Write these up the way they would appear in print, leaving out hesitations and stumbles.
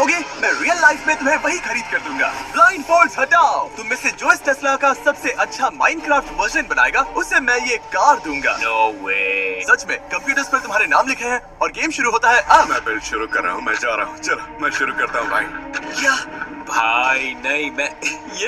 कहोगे मैं real life में तुम्हें वही खरीद कर दूंगा। ब्लाइंड फोल्ड्स हटाओ। तुम में से जो इस टेस्ला का सबसे अच्छा माइनक्राफ्ट वर्जन बनाएगा उसे मैं ये कार दूंगा। नो वे। सच में कंप्यूटर्स पर तुम्हारे नाम लिखे हैं और गेम शुरू होता है अब। मैं बिल्ड शुरू कर रहा हूँ, मैं जा रहा हूँ। चलो मैं शुरू करता हूँ भाई। क्या भाई नहीं,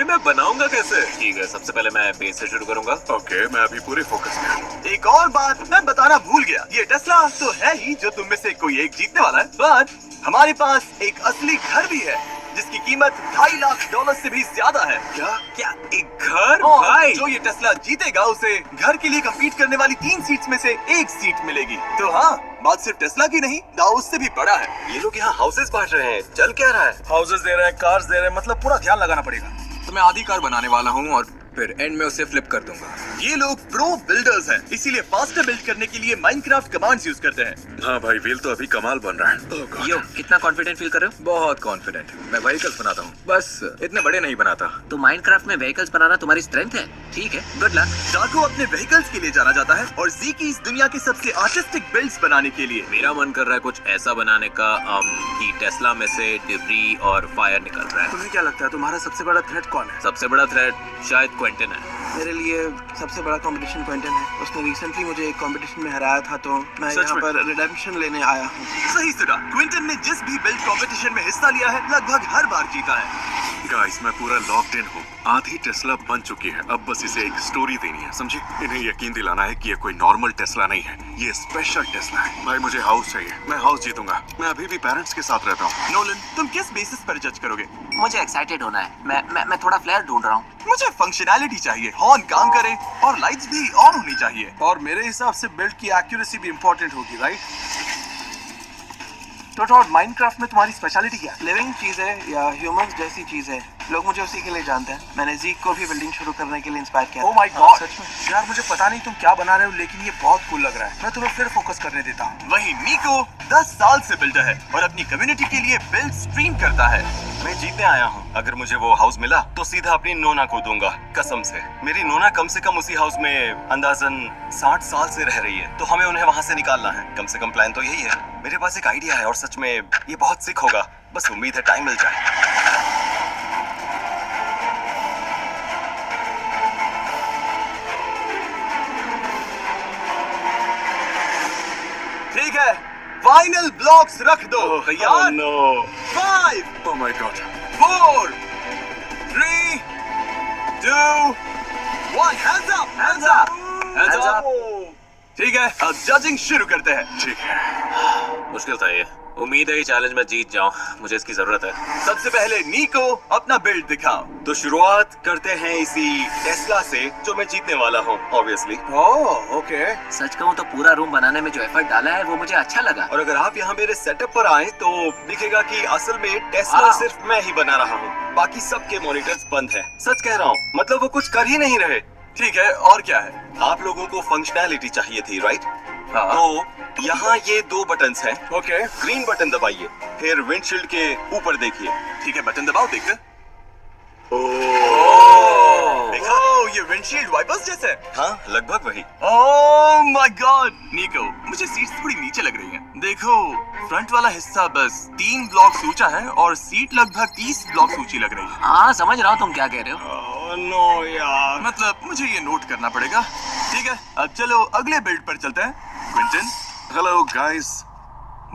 मैं बनाऊंगा कैसे? ठीक है, सबसे पहले मैं बेस से शुरू करूंगा। ओके, मैं अभी पूरे फोकस में हूँ। एक और बात मैं बताना भूल गया, ये टेस्ला तो है ही जो तुम में से कोई एक जीतने वाला है, बट हमारे पास एक असली घर भी है जिसकी कीमत $2.5 लाख से भी ज्यादा है। क्या एक घर? और भाई जो ये टेस्ला जीतेगा उसे घर के लिए कम्पीट करने वाली 3 सीट्स में से एक सीट मिलेगी। तो हाँ, बात सिर्फ टेस्ला की नहीं, दाव उससे भी बड़ा है। ये लोग यहाँ हाउसेस बांट रहे हैं, चल क्या रहा है? हाउसेस दे रहे हैं, कार्स दे रहे हैं, मतलब पूरा ध्यान लगाना पड़ेगा। तो मैं आधी कार बनाने वाला हूँ और फिर एंड में उसे फ्लिप कर दूंगा। ये लोग प्रो बिल्डर्स हैं, इसीलिए फास्टर बिल्ड करने के लिए माइनक्राफ्ट कमांड्स यूज करते हैं। हाँ भाई, व्हील तो अभी कमाल बन रहा है। Oh God. यो, कितना कॉन्फिडेंट फील कर रहे हो? बहुत कॉन्फिडेंट। मैं व्हीकल्स बनाता हूँ, बस इतने बड़े नहीं बनाता। तो माइनक्राफ्ट में व्हीकल्स बनाना तुम्हारी स्ट्रेंथ है? ठीक है, गुड लक। डार्को अपने व्हीकल्स के लिए जाना जाता है और जी की इस दुनिया के सबसे आर्टिस्टिक बिल्ड्स बनाने के लिए। मेरा मन कर रहा है कुछ ऐसा बनाने का कि टेस्ला में से डिब्री और फायर निकल रहा है। तुम्हें क्या लगता है तुम्हारा सबसे बड़ा थ्रेट कौन है? सबसे बड़ा थ्रेट शायद क्विंटन है। मेरे लिए सबसे बड़ा कंपटीशन क्विंटन है। उसने रिसेंटली मुझे एक कंपटीशन में हराया था, तो मैं सच यहाँ में? पर रिडेम्पशन लेने आया हूँ। सही सुना, क्विंटन ने जिस भी बिल्ड कंपटीशन में हिस्सा लिया है लगभग हर बार जीता है। गाइस, मैं पूरा लॉक्ड इन हूँ। आधी टेस्ला बन चुकी है, अब बस इसे एक स्टोरी देनी है, समझे? इन्हें यकीन दिलाना है कि ये कोई नॉर्मल टेस्ला नहीं है, ये स्पेशल टेस्ला है। भाई मुझे हाउस चाहिए, मैं हाउस जीतूंगा। मैं अभी भी पेरेंट्स के साथ रहता हूँ। नोलन, तुम किस बेसिस पर जज करोगे? मुझे एक्साइटेड होना है। मैं थोड़ा फ्लेयर ढूंढ रहा हूँ। मुझे फंक्शनैलिटी चाहिए, हॉर्न काम करे और लाइट्स भी ऑन होनी चाहिए। और मेरे हिसाब से बिल्ड की एक्यूरेसी भी इम्पोर्टेंट होगी, राइट? तो टॉड, माइनक्राफ्ट में तुम्हारी स्पेशलिटी क्या है? लिविंग चीज है या ह्यूमंस जैसी चीज है? लोग मुझे उसी के लिए जानते हैं। मैंने जीक को भी बिल्डिंग शुरू करने के लिए इंस्पायर किया। Oh my God! सच में? यार मुझे पता नहीं तुम क्या बना रहे हो, लेकिन ये बहुत कूल लग रहा है। मैं तुम्हें फिर फोकस करने देता हूँ। वही निको 10 साल से बिल्डर है और अपनी कम्युनिटी के लिए बिल्ड स्ट्रीम करता है। मैं जीतने आया हूँ। अगर मुझे वो हाउस मिला तो सीधा अपनी नोना को दूंगा, कसम से। मेरी नोना कम से कम उसी हाउस में अंदाजन 60 साल से रह रही है, तो हमें उन्हें वहाँ से निकालना है। कम से कम प्लान तो यही है। मेरे पास एक आइडिया है और सच में ये बहुत सिक होगा, बस उम्मीद है टाइम मिल जाए। ठीक है, फाइनल ब्लॉक्स रख दो। तैयार? No. 5, oh my God. 4, 3, 2, 1, hands up, hands up, hands up। ठीक है, अब जजिंग शुरू करते हैं। ठीक है। मुश्किल था ये। उम्मीद है ये चैलेंज में जीत जाऊं, मुझे इसकी जरूरत है। सबसे पहले निको अपना बिल्ड दिखाओ। तो शुरुआत करते हैं इसी टेस्ला से, जो मैं जीतने वाला हूँ ऑब्वियसली। Oh okay. सच कहूं तो पूरा रूम बनाने में जो एफर्ट डाला है वो मुझे अच्छा लगा। और अगर आप यहाँ मेरे सेटअप पर आए तो दिखेगा कि असल में टेस्ला सिर्फ मैं ही बना रहा हूँ, बाकी सबके मॉनिटर्स बंद हैं। सच कह रहा हूँ, मतलब वो कुछ कर ही नहीं रहे। ठीक है, और क्या है? आप लोगों को फंक्शनैलिटी चाहिए थी, राइट? हाँ। तो यहाँ ये 2 बटन्स हैं। ओके। ग्रीन बटन दबाइए, फिर विंडशील्ड के ऊपर देखिए। ठीक है, बटन दबाओ, देखते। देखा? ये विंडशील्ड वाइपर्स जैसे है। हाँ, लगभग वही। ओह माय गॉड, निको, मुझे सीट्स थोड़ी नीचे लग रही हैं। देखो, फ्रंट वाला हिस्सा बस 3 ब्लॉक्स ऊंचा है और सीट लगभग 30 ब्लॉक्स ऊंची लग रही है। हाँ, समझ रहा हूँ तुम क्या कह रहे हो। नो यार। मतलब मुझे ये नोट करना पड़ेगा। ठीक है, अब चलो अगले बिल्ड पर चलते हैं। क्विंटन। Hello guys.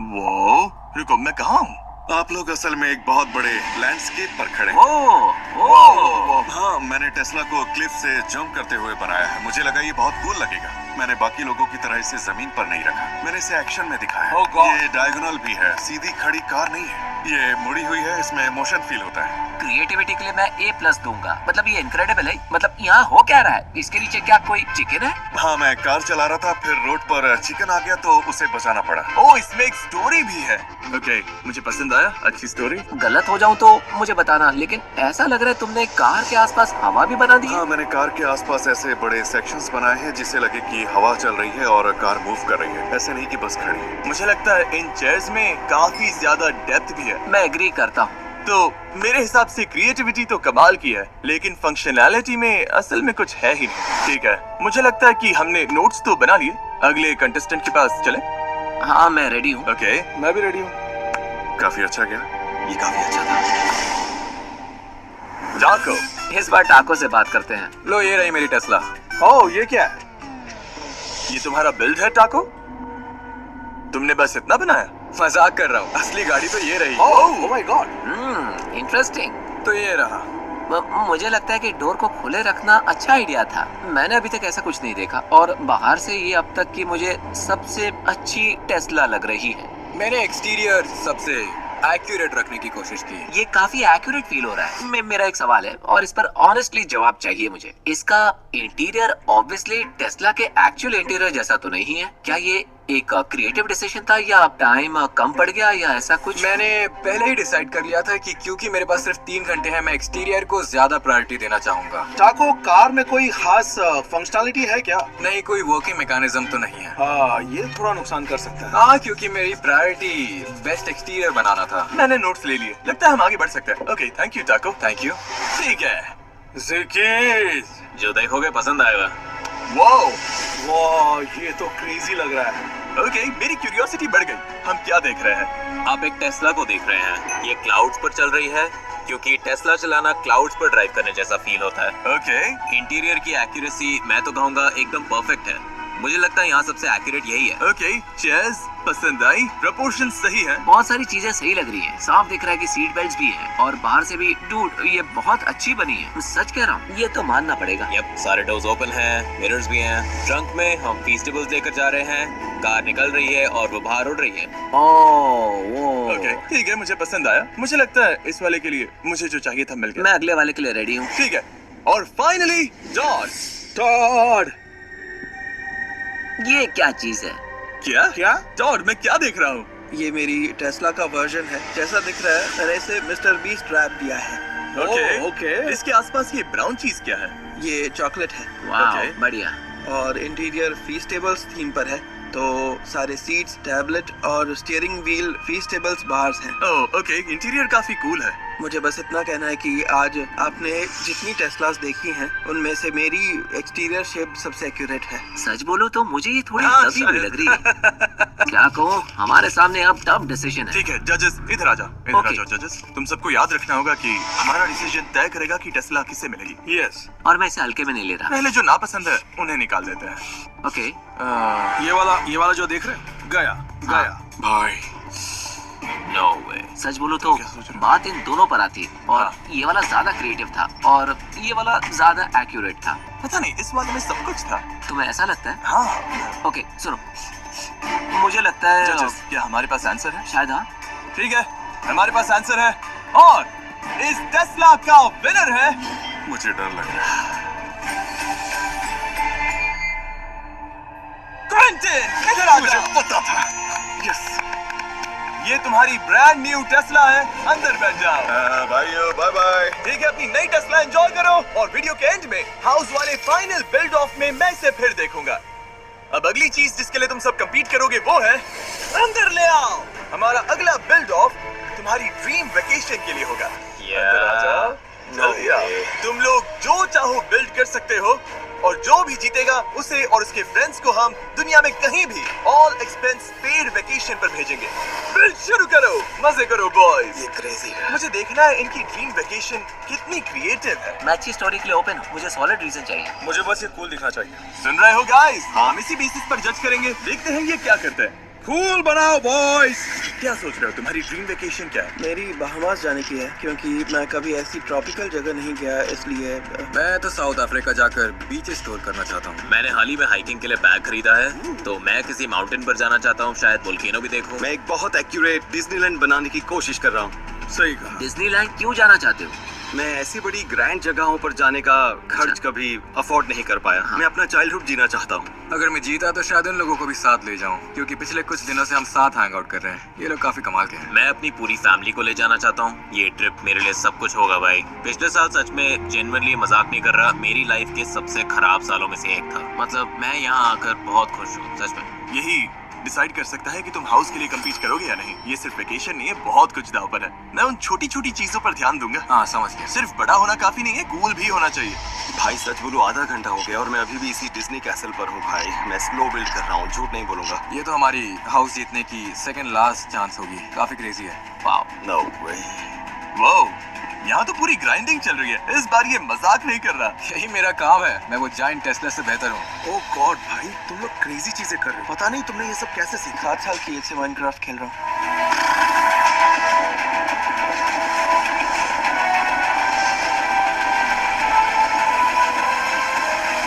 वो रुको, मैं कहाँ हूँ? आप लोग असल में एक बहुत बड़े लैंडस्केप पर खड़े हैं। ओह, हाँ, मैंने टेस्ला को क्लिफ से जंप करते हुए बनाया है। मुझे लगा ये बहुत कूल लगेगा। मैंने बाकी लोगों की तरह इसे जमीन पर नहीं रखा, मैंने इसे एक्शन में दिखाया। Oh God! ये डायगोनल भी है, सीधी खड़ी कार नहीं है। ये मुड़ी हुई है, इसमें मोशन फील होता है। क्रिएटिविटी के लिए मैं A+ दूंगा। मतलब ये इनक्रेडिबल है। मतलब यहाँ हो क्या रहा है? इसके नीचे क्या कोई चिकन है? हाँ, मैं कार चला रहा था, फिर रोड पर चिकन आ गया तो उसे बचाना पड़ा। ओह, इसमें एक स्टोरी भी है। ओके, मुझे पसंद आया, अच्छी स्टोरी। गलत हो जाऊं तो मुझे बताना, लेकिन ऐसा लग रहा है तुमने कार के आसपास हवा भी बना दी है। हाँ, मैंने कार के आसपास ऐसे बड़े सेक्शंस बनाए हैं जिससे लगे कि हवा चल रही है और कार मूव कर रही है, ऐसे नहीं कि बस खड़ी है। मुझे लगता है इन चेयर्स में काफी ज्यादा डेप्थ भी है। मैं एग्री करता हूँ। तो मेरे हिसाब से क्रिएटिविटी तो कमाल की है, लेकिन फंक्शनैलिटी में असल में कुछ है ही नहीं। ठीक है, मुझे लगता है कि हमने नोट्स तो बना लिए। अगले कंटेस्टेंट के पास चले। हाँ, मैं रेडी हूँ। ओके, मैं भी रेडी हूँ। काफी अच्छा गया। ये काफी अच्छा था। टाको, इस बार टाको से बात करते हैं। लो ये रही मेरी टेस्ला। ओह ये क्या है? ये तुम्हारा बिल्ड है टाको? तुमने बस इतना बनाया? मजाक कर रहा हूँ, असली गाड़ी तो ये रही। Oh my God. इंटरेस्टिंग। तो ये रहा। मुझे लगता है कि डोर को खुले रखना अच्छा आइडिया था। मैंने अभी तक ऐसा कुछ नहीं देखा और बाहर से ये अब तक की मुझे सबसे अच्छी टेस्ला लग रही है। मैंने एक्सटीरियर सबसे एक्यूरेट रखने की कोशिश की। ये काफी एक्यूरेट फील हो रहा है। मेरा एक सवाल है और इस पर ऑनेस्टली जवाब चाहिए मुझे। इसका इंटीरियर ऑब्वियसली टेस्ला के एक्चुअल इंटीरियर जैसा तो नहीं है। क्या ये एक क्रिएटिव डिसीजन था या टाइम कम पड़ गया या ऐसा कुछ? मैंने पहले ही डिसाइड कर लिया था कि क्योंकि मेरे पास सिर्फ 3 घंटे हैं, मैं एक्सटीरियर को ज्यादा प्रायोरिटी देना चाहूंगा। टाको, कार में कोई खास फंक्शनैलिटी है क्या? नहीं, कोई वर्किंग मैकेनिज्म तो नहीं है। हाँ, ये थोड़ा नुकसान कर सकता है। हाँ, क्योंकि मेरी प्रायोरिटी बेस्ट एक्सटीरियर बनाना था। मैंने नोट्स ले लिए, लगता है हम आगे बढ़ सकते हैं। ओके, थैंक यू टाको। Thank you. ठीक है ज़िकीज़, जो देखोगे पसंद आएगा। वाओ वाह, ये तो क्रेजी लग रहा है। ओके, मेरी क्यूरियोसिटी बढ़ गई। हम क्या देख रहे हैं? आप एक टेस्ला को देख रहे हैं। ये क्लाउड्स पर चल रही है, क्योंकि टेस्ला चलाना क्लाउड्स पर ड्राइव करने जैसा फील होता है। ओके, इंटीरियर की एक्यूरेसी मैं तो कहूँगा एकदम परफेक्ट है। मुझे लगता है यहाँ सबसे एक्यूरेट यही है। ओके, चेयर्स पसंद आई, प्रपोर्शन सही है। बहुत सारी चीजें सही लग रही हैं। साफ दिख रहा है कि सीट बेल्ट भी हैं और बाहर से भी। डूड, ये बहुत अच्छी बनी है। सच कह रहा हूँ, ये तो मानना पड़ेगा। यप, सारे डोर्स ओपन हैं, मिरर्स भी हैं। ट्रंक में हम फीस्टेबल्स लेकर जा रहे हैं। कार निकल रही है और वो बाहर उड़ रही है। ओके, ठीक है, मुझे पसंद आया। मुझे लगता है इस वाले के लिए मुझे जो चाहिए था मिल गया। मैं अगले वाले के लिए रेडी हूँ। ठीक है, और फाइनली टॉड। ये क्या चीज है? क्या टॉड, मैं क्या देख रहा हूँ? ये मेरी टेस्ला का वर्जन है। जैसा दिख रहा है मैंने इसे मिस्टर बीस्ट रैप दिया है। ओके, इसके आसपास ये ब्राउन चीज क्या है? ये चॉकलेट है वाह, Okay. बढ़िया। और इंटीरियर फीस्टेबल्स थीम पर है। तो सारे सीट्स, टैबलेट और स्टीयरिंग व्हील फीस्टेबल्स बाहर हैं। ओह ओके, इंटीरियर काफी कूल है। मुझे बस इतना कहना है कि आज आपने जितनी टेस्लास देखी हैं उनमें से मेरी एक्सटीरियर शेप सबसे एक्यूरेट है। सच बोलो तो मुझे ये थोड़ी हाँ, दबी हुई लग रही है। क्या कहूँ, हमारे सामने अब टफ डिसीजन है। ठीक है जजेस, इधर आ जाओ। Okay. जजेस, तुम सबको याद रखना होगा कि हमारा डिसीजन तय करेगा कि टेस्ला किसे मिलेगी। यस, और मैं इसे हल्के में नहीं ले रहा। पहले जो नापसंद है उन्हें निकाल देते हैं। ओके, ये वाला जो देख रहे हैं, गया। भाई नो वे। सच बोलो तो क्या सोच रहे हो? बात इन दोनों पर आती और ये वाला ज्यादा क्रिएटिव था और ये वाला ज्यादा एक्यूरेट था। पता नहीं, इस वाले में सब कुछ था। तुम्हें ऐसा लगता है? हाँ ओके सुनो, मुझे लगता है जजेस, क्या हमारे पास आंसर है? शायद हाँ। ठीक है, हमारे पास आंसर है और इस टेस्ला का विनर है मुझे डर लग रहा है। क्विंटन। इधर आ मुझे जाओ। पता था। यस। ये तुम्हारी ब्रांड न्यू टेस्ला है, अंदर बैठ जाओ। भाइयों बाय बाय। ठीक है, अपनी नई टेस्ला एंजॉय करो और वीडियो के एंड में हाउस वाले फाइनल बिल्ड ऑफ में मैं इसे फिर देखूंगा। अब अगली चीज जिसके लिए तुम सब कंपीट करोगे वो है अंदर ले आओ। हमारा अगला बिल्ड ऑफ तुम्हारी ड्रीम वेकेशन के लिए होगा। अंदर आ जाओ, जल्दी आओ। तुम लोग जो चाहो बिल्ड कर सकते हो और जो भी जीतेगा उसे और उसके फ्रेंड्स को हम दुनिया में कहीं भी ऑल एक्सपेंस पेड वेकेशन पर भेजेंगे। बिल्ड शुरू करो, मजे करो बॉयज। ये क्रेजी है। मुझे देखना है इनकी ड्रीम वेकेशन कितनी क्रिएटिव है। मैं अच्छी स्टोरी के लिए ओपन हूँ, मुझे सॉलिड रीजन चाहिए। मुझे बस ये कूल दिखना चाहिए। सुन रहे हो गाइस? हम इसी बेसिस पर जज करेंगे, देखते हैं ये क्या करते हैं। कूल बनाओ बॉयज। क्या सोच रहे हो, तुम्हारी ड्रीम वेकेशन क्या है? मेरी बहामास जाने की है क्योंकि मैं कभी ऐसी ट्रॉपिकल जगह नहीं गया, इसलिए मैं तो साउथ अफ्रीका जाकर बीच एक्सप्लोर करना चाहता हूँ। मैंने हाल ही में हाइकिंग के लिए बैग खरीदा है, तो मैं किसी माउंटेन पर जाना चाहता हूँ। शायद वोल्केनो भी देखूं। मैं एक बहुत एक्यूरेट डिज्नीलैंड बनाने की कोशिश कर रहा हूँ। सही कहा। डिज्नीलैंड क्यों जाना चाहते हो? मैं ऐसी बड़ी ग्रैंड जगहों पर जाने का खर्च कभी अफोर्ड नहीं कर पाया। मैं अपना चाइल्डहुड जीना चाहता हूँ। अगर मैं जीता तो शायद उन लोगों को भी साथ ले जाऊं, क्योंकि पिछले कुछ दिनों से हम साथ हैंग आउट कर रहे हैं। ये लोग काफी कमाल के हैं। मैं अपनी पूरी फैमिली को ले जाना चाहता हूँ। ये ट्रिप मेरे लिए सब कुछ होगा भाई। पिछले साल सच में जेन्युइनली मजाक नहीं कर रहा, मेरी लाइफ के सबसे खराब सालों में से एक था। मतलब मैं यहाँ आकर बहुत खुश हूँ, सच में। यही डिसाइड कर सकता है कि तुम हाउस के लिए कम्पीट करोगे या नहीं। ये सिर्फ वेकेशन नहीं है, बहुत कुछ दांव पर है। मैं उन छोटी छोटी चीजों पर ध्यान दूंगा। हाँ समझ गया। सिर्फ बड़ा होना काफी नहीं है, कूल भी होना चाहिए। भाई सच बोलो, आधा घंटा हो गया और मैं अभी भी इसी डिज्नी कैसल पर हूँ भाई। मैं स्लो बिल्ड कर रहा हूँ, झूठ नहीं बोलूंगा। ये तो हमारी हाउस जीतने की सेकंड लास्ट चांस होगी। काफी क्रेजी है। वाओ। नो वे। वाओ, यहाँ तो पूरी ग्राइंडिंग चल रही है। इस बार ये मजाक नहीं कर रहा। यही मेरा काम है। मैं वो जायंट टेस्ला से बेहतर हूँ। ओह गॉड भाई, तुम लोग क्रेजी चीजें कर रहे हो। पता नहीं तुमने ये सब कैसे सीखा। 7 साल की एज से माइनक्राफ्ट खेल रहा हूँ।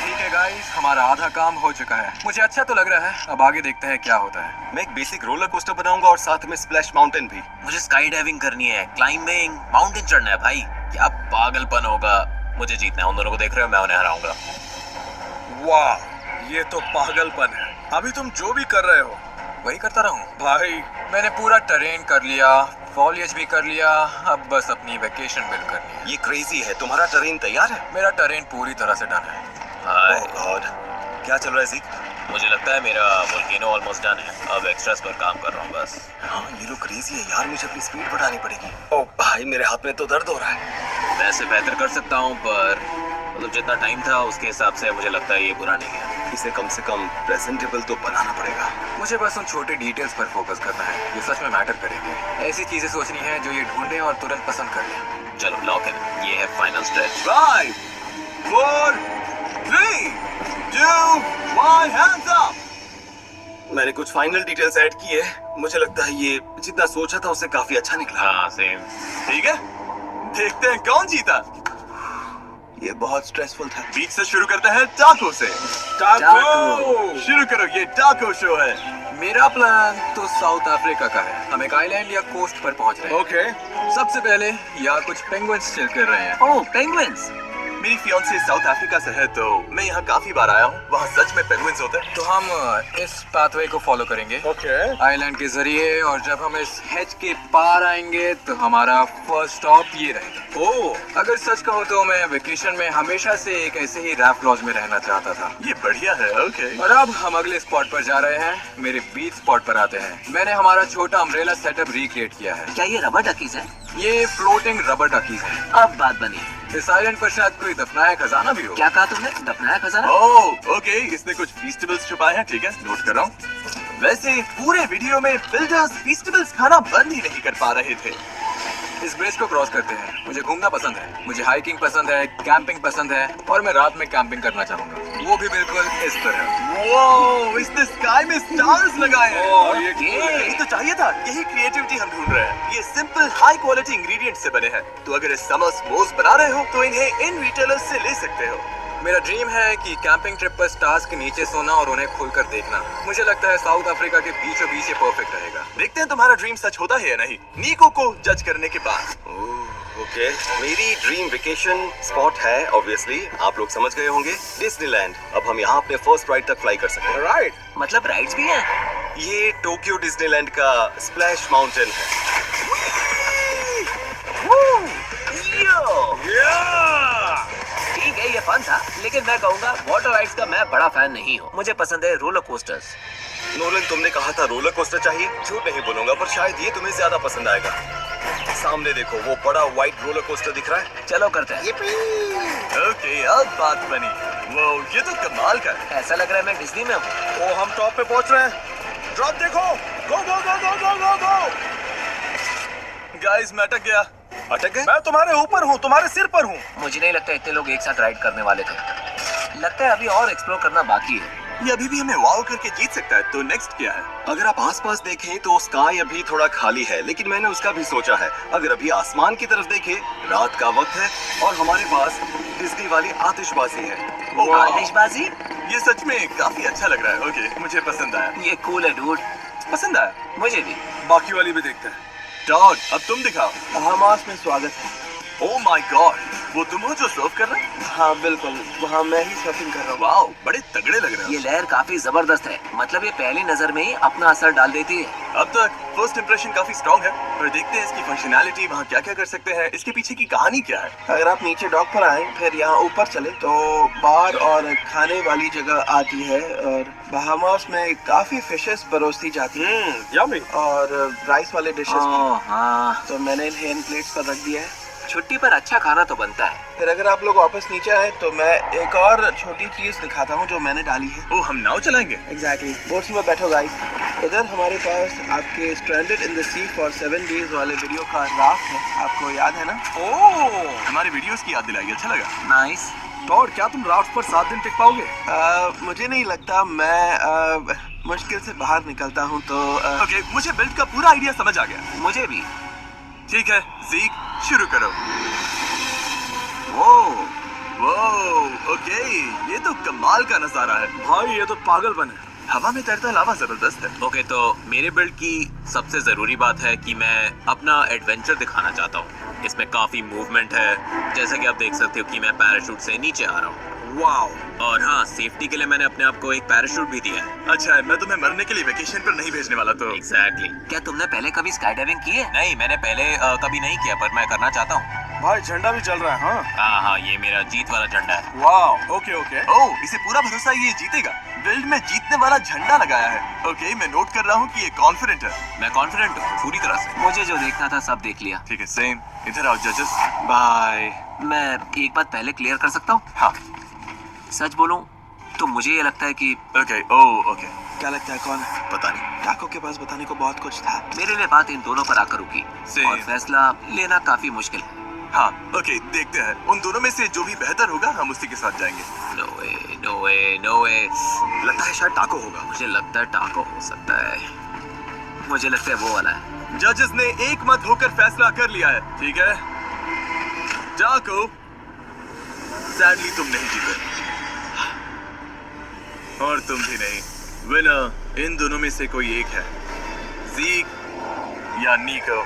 ठीक है गाइस, हमारा आधा काम हो चुका है। मुझे अच्छा तो लग रहा है। अब आगे देखते हैं क्या होता है। मैं एक बेसिक रोलर कोस्टर बनाऊंगा और साथ में स्प्लैश माउंटेन भी। मुझे स्काई डाइविंग करनी है, क्लाइंबिंग, माउंटेन चढ़ना है। भाई क्या पागलपन होगा। मुझे जीतना है। उन दोनों को देख रहे हो, मैं उन्हें हराऊंगा। वाह, ये तो पागलपन है। अभी तुम जो भी कर रहे हो वही करता रहूं। भाई। मैंने पूरा टरेन कर लिया, फॉलिएज भी कर लिया। अब बस अपनी वेकेशन बिल्ड करनी है। ये क्रेजी है। तुम्हारा टरेन तैयार है? मेरा टरेन पूरी तरह से डन है। हाय, ओह गॉड, क्या चल रहा है ज़ीक? मुझे लगता है मेरा वोल्केनो ऑलमोस्ट डन है। अब एक्स्ट्रास पर काम कर रहा हूँ बस। हाँ, ये लोग क्रेजी है यार। मुझे अपनी स्पीड बढ़ानी पड़ेगी। ओह भाई, मेरे हाथ में तो दर्द हो रहा है। वैसे बेहतर कर सकता हूँ, पर मतलब जितना टाइम था उसके हिसाब से मुझे लगता है ये बुरा नहीं है। इसे कम से कम प्रेजेंटेबल तो बनाना पड़ेगा। मुझे बस उन छोटे डिटेल्स पर फोकस करना है जो सच में मैटर करेंगे। ऐसी चीजें सोचनी है जो ये ढूंढें और तुरंत पसंद कर लें। चलो लॉक है। ये है फाइनल स्ट्रेच। 5, 4, 3, 2, 1, hands up! मैंने कुछ फाइनल डिटेल्स ऐड की है। मुझे लगता है ये जितना सोचा था उससे काफी अच्छा निकला। हाँ सेम। ठीक है, देखते हैं कौन जीता। ये बहुत स्ट्रेसफुल था। बीच से शुरू करते हैं टाको से। टाको शुरू करो, ये टाको शो है। मेरा प्लान तो साउथ अफ्रीका का है। हम एक आइलैंड या कोस्ट पर पहुंच रहे हैं। ओके। सबसे पहले यहाँ कुछ पेंगुइन्स चिल कर रहे हैं। ओह पेंगुइन्स। मेरी फियांसे साउथ अफ्रीका से है, तो मैं यहाँ काफी बार आया हूँ। वहाँ सच में पेंगुइन्स होते हैं। तो हम इस पाथवे को फॉलो करेंगे ओके। आइलैंड के जरिए, और जब हम इस हेज के पार आएंगे तो हमारा फर्स्ट स्टॉप ये रहेगा। ओह, अगर सच कहो तो मैं वेकेशन में हमेशा से एक ऐसे ही रैफ्ट लॉज में रहना चाहता था। ये बढ़िया है। ओके। और अब हम अगले स्पॉट पर जा रहे हैं। मेरे बीच स्पॉट पर आते हैं। मैंने हमारा छोटा अम्ब्रेला सेटअप रिक्रिएट किया है। क्या ये रबर डकीज है? ये फ्लोटिंग रबर डकीज है। अब बात बनी। इस आइलैंड पर शायद कोई दफनाया खजाना भी हो। क्या कहा तुमने? दफनाया खजाना? ओह ओके, इसने कुछ फेस्टिवल्स छुपाए हैं। ठीक है, नोट कर रहा हूँ। वैसे पूरे वीडियो में बिल्डर्स फेस्टिवल्स खाना बंद ही नहीं कर पा रहे थे। इस ब्रिज को क्रॉस करते हैं। मुझे घूमना पसंद है। मुझे हाइकिंग पसंद है, कैंपिंग पसंद है, और मैं रात में कैंपिंग करना चाहूंगा, वो भी बिल्कुल इस तरह। वो इसने स्काई में स्टार्स लगाए हैं। ओह, ये यही तो चाहिए था। यही क्रिएटिविटी हम ढूंढ रहे हैं। ये सिंपल हाई क्वालिटी इंग्रेडिएंट्स से बने हैं। तो अगर इस समर स्मोक्स बना रहे हो तो इन्हें इन रिटेलर्स से ले सकते हो। मेरा ड्रीम है कि कैंपिंग ट्रिप पर स्टार्स के नीचे सोना और उन्हें खोलकर देखना। मुझे लगता है साउथ अफ्रीका के बीचों बीच ये परफेक्ट रहेगा। देखते हैं तुम्हारा ड्रीम सच होता है या नहीं, नीको को जज करने के बाद। ओके, मेरी ड्रीम वेकेशन स्पॉट है ऑब्वियसली, आप लोग समझ गए होंगे, डिज्नीलैंड। अब हम यहाँ अपने फर्स्ट राइड तक फ्लाई कर सकते हैं। राइट। मतलब राइड्स भी हैं? ये टोक्यो डिज्नीलैंड का स्प्लैश माउंटेन है। ठीक है, ये फन था, लेकिन मैं कहूँगा वाटर राइड्स का मैं बड़ा फैन नहीं हूँ। मुझे पसंद है रोलर कोस्टर्स। नोलन, तुमने कहा था रोलर कोस्टर चाहिए। झूठ नहीं बोलूंगा, पर शायद ये तुम्हें ज्यादा पसंद आएगा। सामने देखो, वो बड़ा व्हाइट रोलर कोस्टर दिख रहा है। चलो करते हैं। ओके, अब बात बनी। वो ये तो कमाल का है। ऐसा लग रहा है मैं डिज्नी में हूँ। ओ, हम टॉप पे पहुंच रहे हैं। ड्रॉप देखो। गो गो गो गो गो गो गो। गाइस, मैं अटक गया। अटक गए? मैं तुम्हारे ऊपर हूँ, तुम्हारे सिर पर हूँ। मुझे नहीं लगता इतने लोग एक साथ राइड करने वाले थे। लगता है अभी और एक्सप्लोर करना बाकी है। ये अभी भी हमें वाव करके जीत सकता है। तो नेक्स्ट क्या है? अगर आप आसपास देखें तो स्काई अभी थोड़ा खाली है, लेकिन मैंने उसका भी सोचा है। अगर अभी आसमान की तरफ देखें, रात का वक्त है और हमारे पास डिज्नी वाली आतिशबाजी है। आतिशबाजी? ये सच में काफी अच्छा लग रहा है। ओके, मुझे पसंद आया। ये कूल है डूड। पसंद आया। मुझे भी। बाकी वाली भी देखते हैं। डॉग, अब तुम दिखाओ। हमास में स्वागत है। ओह माय गॉड, वो तुम हो जो सर्व कर रहे हो? हाँ बिल्कुल, वहाँ मैं ही सर्फिंग कर रहा हूँ। वाओ, बड़े तगड़े लग रहे ये हो। लहर काफी जबरदस्त है, मतलब ये पहली नजर में ही अपना असर डाल देती है। अब तक फर्स्ट इंप्रेशन काफी स्ट्रॉन्ग है, पर देखते हैं इसकी फंक्शनैलिटी, वहाँ क्या क्या कर सकते हैं, इसके पीछे की कहानी क्या है। अगर आप नीचे डॉक पर आए फिर यहाँ ऊपर चले तो बार और खाने वाली जगह आती है, और बहामास में काफी फिशेस परोसी जाती है यम्मी। और राइस वाले डिशेस भी। ओह हाँ, तो मैंने इन्हें इन प्लेट्स पर रख दिया है। छुट्टी पर अच्छा खाना तो बनता है। फिर अगर आप लोग वापस नीचे आए तो मैं एक और छोटी चीज दिखाता हूँ जो मैंने डाली है। ओ, हम नाव चलाएंगे? एग्जैक्टली, बोट्स में बैठो गाइस। इधर हमारे पास आपके stranded in the sea for 7 days वाले वीडियो का राफ्ट है, आपको याद है ना? ओह, हमारी वीडियोस की याद दिलाई, अच्छा लगा। नाइस। और क्या तुम राफ्ट पर 7 दिन टिक पाओगे? मुझे नहीं लगता, मैं मुश्किल से बाहर निकलता हूँ तो ओके, मुझे बिल्ड का पूरा आइडिया समझ आ गया। मुझे भी। ठीक है ज़ीक, शुरू करो। वो ओके, ये तो कमाल का नजारा है भाई, ये तो पागलपन है। हवा में तैरता लावा जबरदस्त है। ओके, तो मेरे बिल्ड की सबसे जरूरी बात है कि मैं अपना एडवेंचर दिखाना चाहता हूँ। इसमें काफी मूवमेंट है, जैसा कि आप देख सकते हो कि मैं पैराशूट से नीचे आ रहा हूँ। वाओ, और हाँ, सेफ्टी के लिए मैंने अपने आप को एक पैराशूट भी दिया है। अच्छा है, मैं तुम्हें मरने के लिए वेकेशन पर नहीं भेजने वाला तो। एग्जैक्टली। क्या तुमने पहले कभी स्काई डाइविंग की है? नहीं, मैंने पहले कभी नहीं किया, पर मैं करना चाहता हूँ। भाई झंडा भी चल रहा है। हाँ हाँ, ये मेरा जीत वाला झंडा है। वाह, ओके ओके। ओह, इसे पूरा भरोसा है ये जीतेगा। बिल्ड में जीतने वाला झंडा लगाया है। ओके, मैं नोट कर रहा हूँ कि ये कॉन्फिडेंट है। मैं कॉन्फिडेंट हूँ पूरी तरह से। मुझे जो देखना था सब देख लिया। ठीक है, सेम। इधर आओ जजेस। बाय। मैं एक बात पहले क्लियर कर सकता हूँ? हाँ। सच बोलूं तो मुझे ये लगता है कि ओके, ओह ओके। क्या लगता है कौन है? पता नहीं। टाको के पास बताने को बहुत कुछ था। मेरे लिए बात इन दोनों पर आकर रुकी Same. और फैसला लेना काफी मुश्किल है। हाँ, ओके, देखते हैं। उन दोनों में से जो भी बेहतर होगा हम उसी के साथ जाएंगे। नो वे, नो वे, नो वे। लगता है शायद टाको होगा। मुझे लगता है टाको हो सकता है। मुझे लगता है वो वाला है। जजेस ने एक मत होकर फैसला कर लिया है, ठीक है? टाको, सैडली तुम नहीं जीते और तुम भी नहीं। विनर इन दोनों में से कोई एक है, ज़ीक या निको।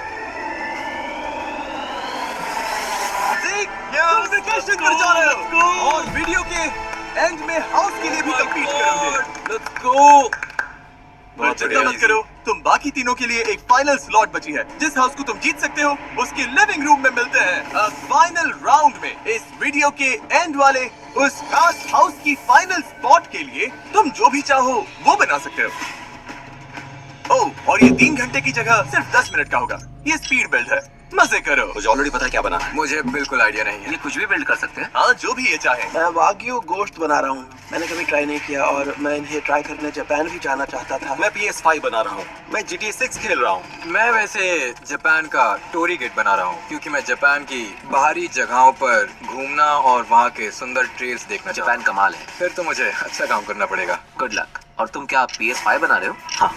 ज़ीक, तुम वेकेशन पर जा रहे हो और वीडियो के एंड में हाउस के लिए भी कंपीट करोगे। Let's go. पर चिंता मत करो, तुम बाकी तीनों के लिए एक फाइनल स्लॉट बची है। जिस हाउस को तुम जीत सकते हो उसके लिविंग रूम में मिलते हैं। अब फाइनल राउंड में इस वीडियो के एंड वाले उस खास हाउस की फाइनल स्पॉट के लिए तुम जो भी चाहो वो बना सकते हो। ओह, और ये 3 घंटे की जगह सिर्फ 10 मिनट का होगा। ये स्पीड बिल्ड है, मजे करो। मुझे ऑलरेडी पता है क्या बना है। मुझे बिल्कुल आइडिया नहीं है। ये कुछ भी बिल्ड कर सकते हैं। हाँ, जो भी ये चाहे। मैं वाग्यू गोश्त बना रहा हूँ। मैंने कभी ट्राई नहीं किया और मैं इन्हें ट्राई करने जापान भी जाना चाहता था। मैं PS5 बना रहा हूँ। मैं GTA 6 खेल रहा हूँ। मैं वैसे जापान का टोरी गेट बना रहा हूँ, क्योंकि मैं जापान की बाहरी जगहों पर घूमना और वहाँ के सुंदर ट्रेल्स देखना चाहता जापान कमाल है। हूँ। फिर तो मुझे अच्छा काम करना पड़ेगा। Good luck. और तुम क्या PS5 बना रहे हो? हाँ,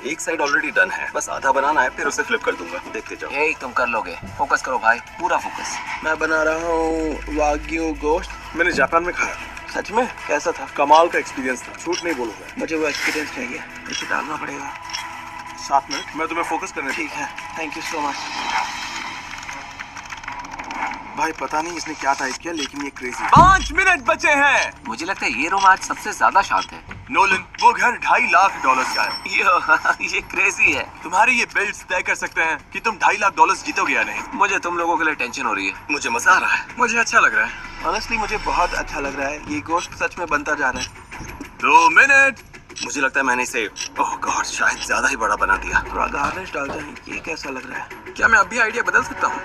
एक साइड ऑलरेडी डन है, बस आधा बनाना है, फिर उसे फ्लिप कर दूंगा। देखते जाओ। यही तुम कर लोगे। फोकस करो भाई, पूरा फोकस। मैं बना रहा हूँ वाग्यू गोश्त। मैंने जापान में खाया, सच में कैसा था? कमाल का एक्सपीरियंस था, झूठ नहीं बोलूंगा। मुझे वो एक्सपीरियंस चाहिए, इसे डालना पड़ेगा। 7 मिनट, मैं तुम्हें फोकस करने। ठीक है, थैंक यू सो मच। भाई पता नहीं इसने क्या टाइप किया, लेकिन ये क्रेजी। 5 मिनट बचे हैं। मुझे लगता है ये रूम आज सबसे ज्यादा शांत है। नोलन, वो घर $2.5 लाख का है। ये क्रेजी है। तुम्हारे ये बिल्ड्स तय कर सकते हैं कि तुम $2.5 लाख जीतोगे या नहीं। मुझे तुम लोगों के लिए टेंशन हो रही है। मुझे मजा आ रहा है। मुझे अच्छा लग रहा है। ऑनेस्टली मुझे बहुत अच्छा लग रहा है। ये गोश्त सच में बनता जा रहा है। 2 मिनट। मुझे लगता है मैंने इसे, ओह गॉड, शायद ज्यादा ही बड़ा बना दिया। थोड़ा गार्निश डालते हैं। ये कैसा लग रहा है? क्या मैं अभी आइडिया बदल सकता हूँ?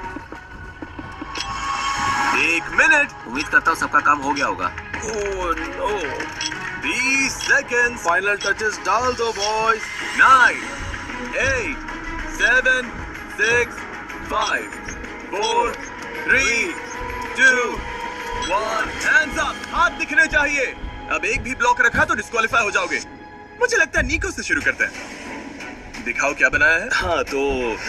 1 मिनट। उम्मीद करता हूँ सबका काम हो गया होगा। Oh no. 30 second. Final touches डाल दो बॉयज। 9 8 7 6 5 4 3 2 1 hands up. हाथ दिखने चाहिए। अब एक भी ब्लॉक रखा तो डिस्क्वालीफाई हो जाओगे। मुझे लगता है निको से शुरू करते हैं। दिखाओ क्या बनाया है। हाँ, तो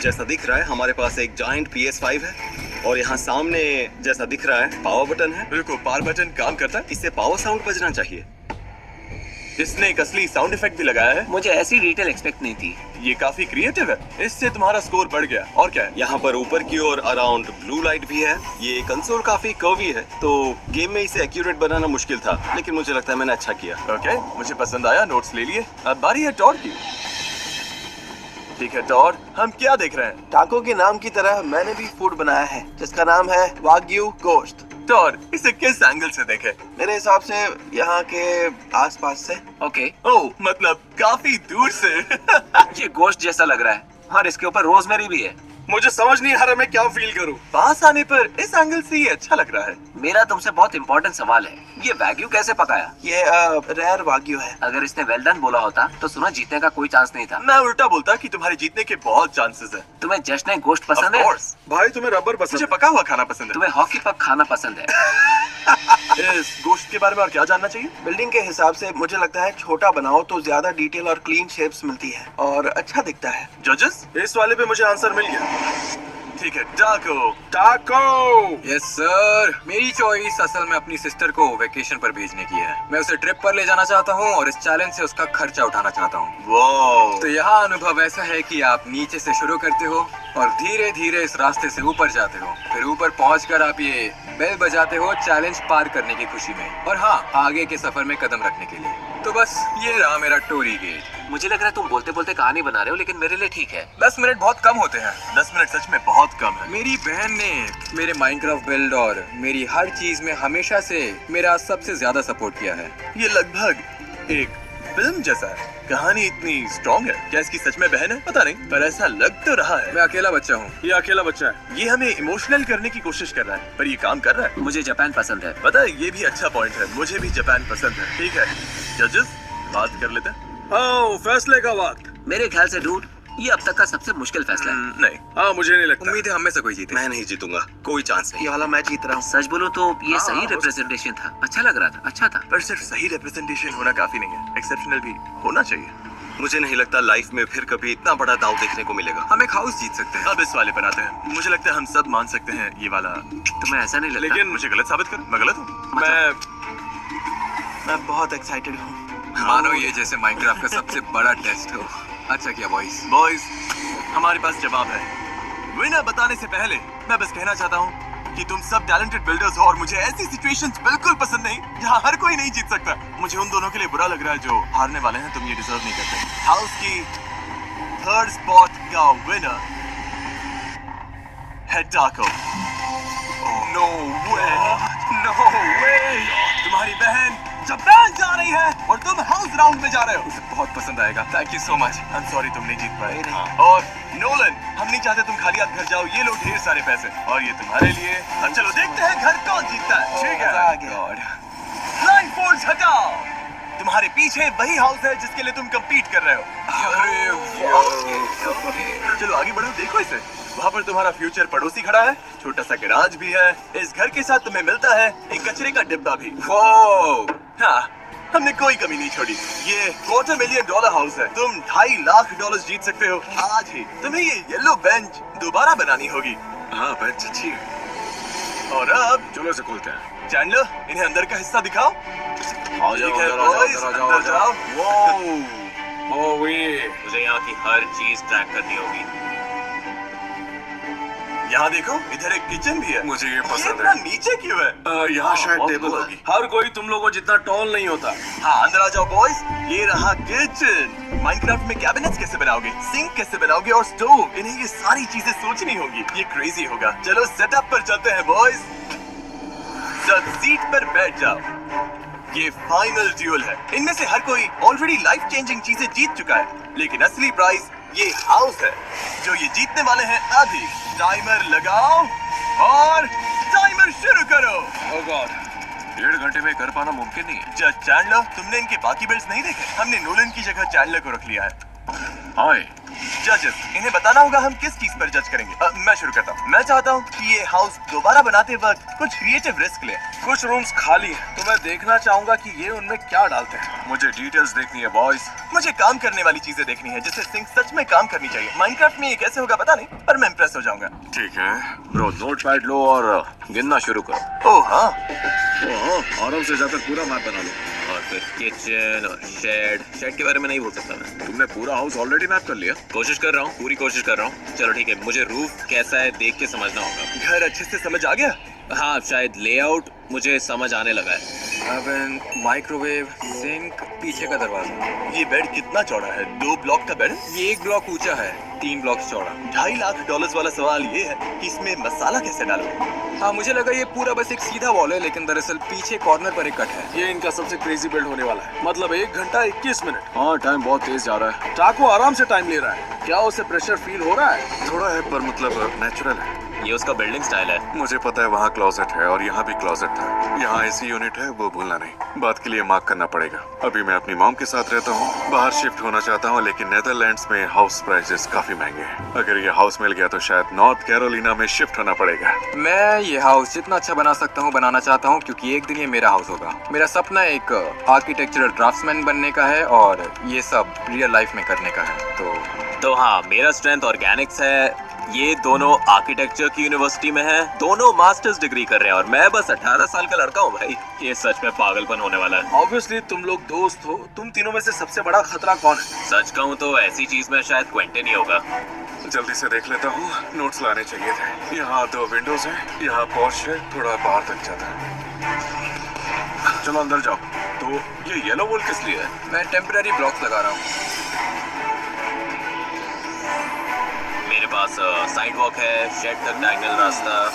जैसा दिख रहा है हमारे पास एक जायंट PS5 है और यहाँ सामने जैसा दिख रहा है पावर बटन है। रुको, पावर बटन काम करता है? इससे पावर साउंड बजना चाहिए। इसने एक असली साउंड इफेक्ट भी लगाया है। मुझे ऐसी डिटेल एक्सपेक्ट नहीं थी। ये काफी क्रिएटिव है, इससे तुम्हारा स्कोर बढ़ गया। और क्या है? यहाँ पर ऊपर की ओर अराउंड ब्लू लाइट भी है। ये कंसोल काफी कर्वी है, तो गेम में इसे एक्यूरेट बनाना मुश्किल था, लेकिन मुझे लगता है मैंने अच्छा किया। ओके, मुझे पसंद आया, नोट्स ले लिए। अब बारी है टॉड की। ठीक है टॉड, हम क्या देख रहे हैं? टाको के नाम की तरह मैंने भी फूड बनाया है जिसका नाम है वाग्यू गोश्त। टॉड, इसे किस एंगल से देखे? मेरे हिसाब से यहाँ के आसपास से। ओके, ओह, मतलब काफी दूर से। ये गोश्त जैसा लग रहा है और इसके ऊपर रोजमेरी भी है। मुझे समझ नहीं आ रहा मैं क्या फील करूं। पास आने पर इस एंगल से ये अच्छा लग रहा है। मेरा तुमसे बहुत इंपॉर्टेंट सवाल है, ये वैग्यू कैसे पकाया? ये रेयर वाग्यू है। अगर इसने वेल डन बोला होता तो सुना जीतने का कोई चांस नहीं था। मैं उल्टा बोलता कि तुम्हारे जीतने के बहुत चांसेस है। तुम्हें जश्न गोश्त पसंद Of है? course। भाई तुम्हें रबर पसंद? मुझे पका हुआ खाना पसंद है। तुम्हें हॉकी पक खाना पसंद है? इस गोश्त के बारे में और क्या जानना चाहिए? बिल्डिंग के हिसाब से मुझे लगता है छोटा बनाओ तो ज्यादा डिटेल और क्लीन शेप्स मिलती है और अच्छा दिखता है। जजेस, इस वाले पे मुझे आंसर मिल गया। ठीक है, टाको। टाको। यस सर, मेरी चॉइस असल में अपनी सिस्टर को वेकेशन पर भेजने की है। मैं उसे ट्रिप पर ले जाना चाहता हूँ और इस चैलेंज से उसका खर्चा उठाना चाहता हूँ। वाह। तो यहाँ अनुभव ऐसा है कि आप नीचे से शुरू करते हो और धीरे धीरे इस रास्ते से ऊपर जाते हो, फिर ऊपर पहुंचकर आप ये बेल बजाते हो चैलेंज पार करने की खुशी में, और हाँ, आगे के सफर में कदम रखने के लिए। तो बस ये रहा मेरा टोरी गेट। मुझे लग रहा है तुम बोलते बोलते कहानी बना रहे हो, लेकिन मेरे लिए ठीक है। 10 मिनट बहुत कम होते हैं। 10 मिनट सच में बहुत कम है। मेरी बहन ने मेरे माइनक्राफ्ट बिल्ड और मेरी हर चीज में हमेशा से मेरा सबसे ज्यादा सपोर्ट किया है। ये लगभग एक फिल्म जैसा है। कहानी इतनी स्ट्रॉन्ग है। क्या इसकी सच में बहन है? पता नहीं, पर ऐसा लग तो रहा है। मैं अकेला बच्चा हूँ। ये अकेला बच्चा है। ये हमें इमोशनल करने की कोशिश कर रहा है, पर ये काम कर रहा है। मुझे जापान पसंद है। पता है, ये भी अच्छा पॉइंट है। मुझे भी जापान पसंद है। ठीक है जजेस, बात कर लेते हैं। हाँ, फैसले का वक्त। मेरे ख्याल से डूड, ये अब तक का सबसे मुश्किल फैसला है। नहीं, हाँ मुझे नहीं लगता। उम्मीद है हम में से कोई जीते। मैं नहीं जीतूंगा, कोई चांस नहीं। ये वाला मैं जीत रहा हूँ। सच बोलो तो ये हाँ, सही हो रिप्रेजेंटेशन था, अच्छा लग रहा था, अच्छा था। पर सिर्फ सही रिप्रेजेंटेशन होना काफी नहीं है, एक्सेप्शनल भी होना चाहिए। मुझे नहीं लगता लाइफ में फिर कभी इतना बड़ा दाव देखने को मिलेगा। हम एक हाउस जीत सकते हैं। अब इस वाले पर आते हैं। मुझे लगता है हम सब मान सकते हैं ये वाला। तुम्हें ऐसा नहीं लगता? लेकिन मुझे गलत साबित कर, मैं गलत हूँ। मैं बहुत एक्साइटेड हूँ। मानो ये जैसे माइनक्राफ्ट का सबसे बड़ा टेस्ट हो। अच्छा किया बॉयज, हमारे पास जवाब है। विनर बताने से पहले मैं बस कहना चाहता हूँ कि तुम सब टैलेंटेड बिल्डर्स हो और मुझे ऐसी सिचुएशंस बिल्कुल पसंद नहीं जहाँ हर कोई नहीं जीत सकता। मुझे उन दोनों के लिए बुरा लग रहा है जो हारने वाले हैं। तुम ये डिजर्व नहीं करते। हाउस की 3rd स्पॉट का विनर है टाको। नो वे, नो वे। तुम्हारी बहन जापान जा रही है और तुम हाउस राउंड में जा रहे हो। उसे बहुत पसंद आएगा। Thank you so much. I am sorry तुम नहीं जीत पाए। नहीं। और नोलन, हम नहीं चाहते तुम खाली हाथ घर जाओ। ये लो ढेर सारे पैसे और ये तुम्हारे लिए। हम चलो देखते हैं घर कौन जीतता है। ठीक है, मजा आ गया। गॉड। ब्लाइंड फोर्स हटाओ। तुम्हारे पीछे वही हाउस है जिसके लिए तुम compete कर रहे हो। अरे वाह। चलो आगे बढ़ो, देखो इसे। वहाँ पर तुम्हारा फ्यूचर पड़ोसी खड़ा है, छोटा सा गैराज भी है। इस घर के साथ तुम्हें मिलता है एक कचरे का डिब्बा भी। वाह। हाँ, हमने कोई कमी नहीं छोड़ी। ये $250,000 हाउस है। तुम $2.5 लाख जीत सकते हो आज ही। तुम्हें ये येलो बेंच दोबारा बनानी होगी। हाँ बेंच अच्छी है। और अब चलो से खोलते हैं। चैंडलर, इन्हें अंदर का हिस्सा दिखाओ। आओ ठीक है जाओ, बॉयज, अंदर जाओ। मुझे यहाँ की हर चीज ट्रैक करनी होगी। यहाँ देखो, इधर एक किचन भी है। मुझे ये ये पसंद इतना है। नीचे क्यों है? यहाँ शायद बहुत टेबल cool है। होगी। हर कोई तुम लोगों जितना टॉल नहीं होता। हाँ, अंदर आ जाओ बॉयज। ये रहा किचन। माइनक्राफ्ट में कैबिनेट्स कैसे बनाओगे, सिंक कैसे बनाओगे और स्टोव, इन्हें ये सारी चीजें सोचनी होगी। ये क्रेजी होगा। चलो सेटअप पर चलते हैं बॉयज। सब सीट पर बैठ जाओ। ये फाइनल ड्यूल है। इनमें से हर कोई ऑलरेडी लाइफ चेंजिंग चीजें जीत चुका है, लेकिन असली प्राइज ये हाउस है जो ये जीतने वाले हैं अभी। टाइमर लगाओ और टाइमर शुरू करो। ओह गॉड, 1.5 घंटे में कर पाना मुमकिन नहीं है। जज चैंडलर, तुमने इनके बाकी बिल्ड्स नहीं देखे? हमने नोलन की जगह चैंडलर को रख लिया है। हाय, जजेस, इन्हें बताना होगा हम किस चीज पर जज करेंगे। मैं शुरू करता हूँ। मैं चाहता हूँ कि ये हाउस दोबारा बनाते वक्त कुछ क्रिएटिव रिस्क ले। कुछ रूम्स खाली हैं, तो मैं देखना चाहूंगा कि ये उनमें क्या डालते हैं। मुझे डिटेल्स देखनी है बॉयज। मुझे काम करने वाली चीजें देखनी है, जिससे सिंक सच में काम करनी चाहिए। माइनक्राफ्ट में ये कैसे होगा पता नहीं, पर मैं इंप्रेस हो जाऊंगा। ठीक है। ब्रो, नोटपैड लो और गिनना शुरू करो। ओह हाँ, आराम से जाकर पूरा मैप बना लो। और फिर किचन और शेड के बारे में नहीं बोल सकता मैं। तुमने पूरा हाउस ऑलरेडी मैप कर लिया? कोशिश कर रहा हूँ, पूरी कोशिश कर रहा हूँ। चलो ठीक है, मुझे रूफ कैसा है देख के समझना होगा। घर अच्छे से समझ आ गया? हाँ, शायद लेआउट मुझे समझ आने लगा है। ओवन, माइक्रोवेव, सिंक, पीछे का दरवाजा। ये बेड कितना चौड़ा है? 2 ब्लॉक का बेड है? ये 1 ब्लॉक ऊंचा है, 3 ब्लॉक चौड़ा। $2.5 लाख वाला सवाल ये है कि इसमें मसाला कैसे डालोगे? हाँ, मुझे लगा ये पूरा बस एक सीधा वॉल है, लेकिन दरअसल पीछे कॉर्नर पर एक कट है। ये इनका सबसे क्रेजी बिल्ड होने वाला है। मतलब 1 घंटा 21 मिनट। हाँ, टाइम बहुत तेज जा रहा है। टाको आराम से टाइम ले रहा है। क्या उसे प्रेशर फील हो रहा है? थोड़ा है, पर मतलब नेचुरल है। ये उसका बिल्डिंग स्टाइल है। मुझे पता है वहाँ क्लोजेट है और यहाँ भी क्लोजेट था। यहाँ एसी यूनिट है, वो भूलना नहीं। बात के लिए मार्क करना पड़ेगा। अभी मैं अपनी मॉम के साथ रहता हूँ। बाहर शिफ्ट होना चाहता हूँ, लेकिन नेदरलैंड्स में हाउस प्राइसेस काफी महंगे हैं। अगर ये हाउस मिल गया तो शायद नॉर्थ कैरोलिना में शिफ्ट होना पड़ेगा। मैं ये हाउस जितना अच्छा बना सकता हूँ बनाना चाहता हूँ, क्योंकि एक दिन ये मेरा हाउस होगा। मेरा सपना एक आर्किटेक्चरल ड्राफ्ट्समैन बनने का है और ये सब रियल लाइफ में करने का है। तो हाँ, मेरा स्ट्रेंथ ऑर्गेनिक्स है। ये दोनों आर्किटेक्चर की यूनिवर्सिटी में हैं, दोनों मास्टर्स डिग्री कर रहे हैं और मैं बस 18 साल का लड़का हूँ भाई। ये सच में पागलपन होने वाला है। ऑब्वियसली तुम लोग दोस्त हो। तुम तीनों में से सबसे बड़ा खतरा कौन है? सच कहूँ तो ऐसी चीज में शायद क्विंटन ही होगा। जल्दी से देख लेता हूँ। नोट्स लाने चाहिए थे। यहाँ 2 विंडोज हैं, यहाँ पोर्च है, थोड़ा बाहर तक जाता है। चलो अंदर जाओ। तो ये येलो वॉल किस लिए है? मैं टेम्पररी ब्लॉक्स लगा रहा हूँ। मेरे पास साइड वॉक है, शेड तक डायगोनल रास्ता।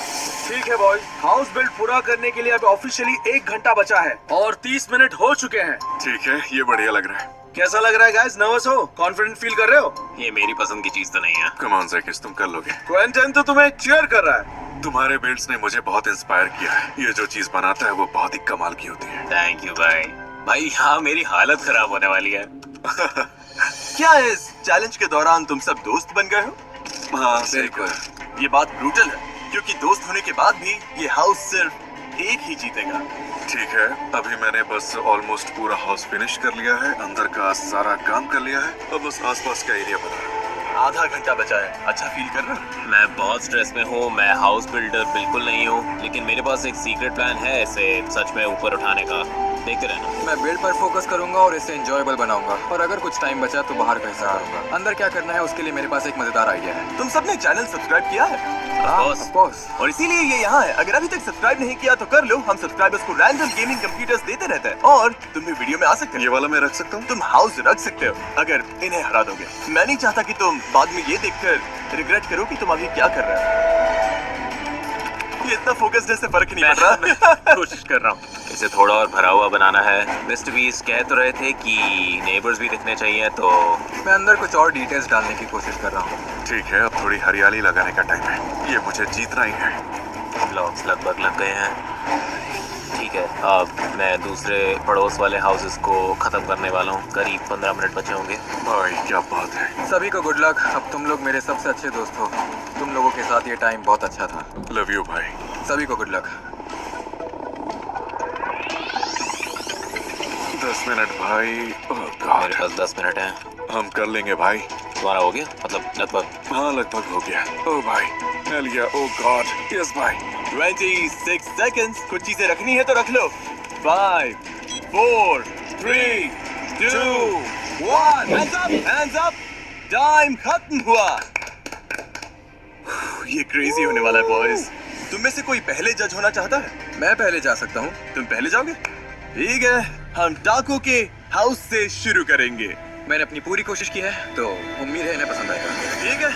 ठीक है बॉयज, हाउस बिल्ड पूरा करने के लिए अब ऑफिशियली 1 घंटा बचा है और 30 मिनट हो चुके हैं। ठीक है, ये बढ़िया लग रहा है। कैसा लग रहा है गाइस? नर्वस हो? कॉन्फिडेंट फील कर रहे हो? ये मेरी पसंद की चीज तो नहीं है। कम ऑन ज़ैकिस, तुम कर लोगे। क्विंटन तो तुम्हें चीयर कर रहा है। तुम्हारे बिल्ड्स ने मुझे बहुत इंस्पायर किया है। ये जो चीज बनाता है वो बहुत ही कमाल की होती है। थैंक यू भाई। भाई यहाँ मेरी हालत खराब होने वाली है। क्या इस चैलेंज के दौरान तुम सब दोस्त बन गए हो? हाँ, बिल्कुल। ये बात ब्रूटल है, क्योंकि दोस्त होने के बाद भी ये हाउस सिर्फ एक ही जीतेगा। ठीक है, अभी मैंने बस ऑलमोस्ट पूरा हाउस फिनिश कर लिया है। अंदर का सारा काम कर लिया है। अब बस आसपास का एरिया बना है। आधा घंटा बचा है। अच्छा फील कर रहे हो? मैं बहुत स्ट्रेस में हूँ। मैं हाउस बिल्डर बिल्कुल नहीं हूँ, लेकिन मेरे पास एक सीक्रेट प्लान है इसे सच में ऊपर उठाने का। देखते रहना। मैं बिल्ड पर फोकस करूंगा और इसे एंजॉयबल बनाऊंगा, और अगर कुछ टाइम बचा तो बाहर का हिस्सा करूंगा। अंदर क्या करना है उसके लिए मेरे पास एक मजेदार आइडिया है। तुम सबने चैनल सब्सक्राइब किया है? course. Of course. और इसीलिए ये यहाँ है। अगर अभी तक सब्सक्राइब नहीं किया तो कर लो। हम सब्सक्राइबर्स को रैंडम गेमिंग कंप्यूटर्स देते रहते हैं और तुम भी वीडियो में आ सकते हो। ये वाला मैं रख सकता हूँ? तुम हाउस रख सकते हो अगर इन्हें हरा दोगे। मैं नहीं चाहता कि तुम बाद में ये देखकर रिग्रेट करो कि तुम अभी क्या कर रहे हो। ये इतना फोकस्ड है, इससे फर्क नहीं पड़ रहा। कोशिश कर रहा हूँ। इसे थोड़ा और भरा हुआ बनाना है। मिस्टर बीस्ट कह तो रहे थे कि नेबर्स भी दिखने चाहिए, तो मैं अंदर कुछ और डिटेल्स डालने की कोशिश कर रहा हूँ। ठीक है, अब थोड़ी हरियाली लगाने का टाइम है। ये मुझे जीतना ही है। ब्लॉक्स लगभग लग गए हैं। ठीक है, अब मैं दूसरे पड़ोस वाले हाउसेस को खत्म करने वाला हूँ। करीब 15 मिनट बचे होंगे। भाई क्या बात है। सभी को गुड लक। अब तुम लोग मेरे सबसे अच्छे दोस्त हो। तुम लोगों के साथ ये टाइम बहुत अच्छा था। लव यू भाई। सभी को गुड लक। 10 मिनट भाई। ओह मेरे गॉड, पास 10 मिनट हैं। हम कर लेंगे भाई। तुम्हारा हो गया? मतलब लगभग। हाँ, लगभग हो गया। ओह भाई, मिल गया। ओह गॉड, यस भाई। 26 सेकंड्स। कुछ चीजें रखनी है तो रख लो। 5 4 3 2 1। Hands up, hands up. Time खत्म हुआ। ये क्रेजी होने वाला है बॉयज। तुम में से कोई पहले जज होना चाहता है? मैं पहले जा सकता हूँ। तुम पहले जाओगे? ठीक है, हम टाको के हाउस से शुरू करेंगे। मैंने अपनी पूरी कोशिश की है, तो उम्मीद है इन्हें पसंद आएगा। ठीक है,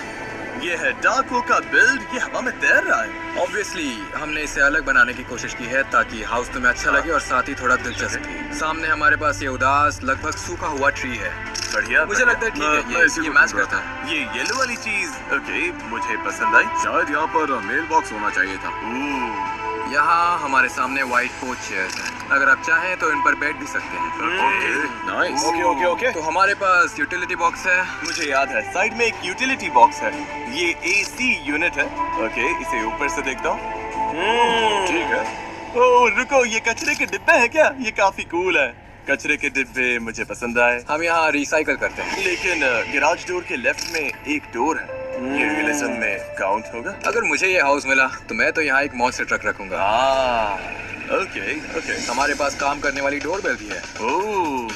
ये है टाको का बिल्ड। ये हवा में तैर रहा है। ऑब्वियसली हमने इसे अलग बनाने की कोशिश की है ताकि हाउस तुम्हें अच्छा लगे और साथ ही थोड़ा दिलचस्प भी। सामने हमारे पास ये उदास लगभग सूखा हुआ ट्री है। बढ़िया, मुझे लगता है ठीक है, ये मैच करता है। ये येलो वाली चीज ओके, मुझे पसंद आई। शायद यहाँ पर मेल बॉक्स होना चाहिए था। यहाँ हमारे सामने व्हाइट पोच चेयर्स हैं। अगर आप चाहें तो इन पर बैठ भी सकते हैं। नाइस। ओके। तो हमारे पास यूटिलिटी बॉक्स है। मुझे याद है, साइड में एक यूटिलिटी बॉक्स है। ये एसी यूनिट है। ओके, इसे ऊपर से देखता हूँ। ठीक है। ओह रुको, ये कचरे के डिब्बे हैं क्या? ये काफी कूल है। कचरे के डिब्बे मुझे पसंद आए। हम यहाँ रिसाइकल करते हैं। लेकिन गैराज डोर के लेफ्ट में एक डोर है। ये रियलिज्म में काउंट होगा? अगर मुझे ये हाउस मिला तो मैं तो यहाँ एक मॉन्स्टर ट्रक रखूंगा। Okay okay. हमारे पास काम करने वाली डोरबेल भी है। ओह,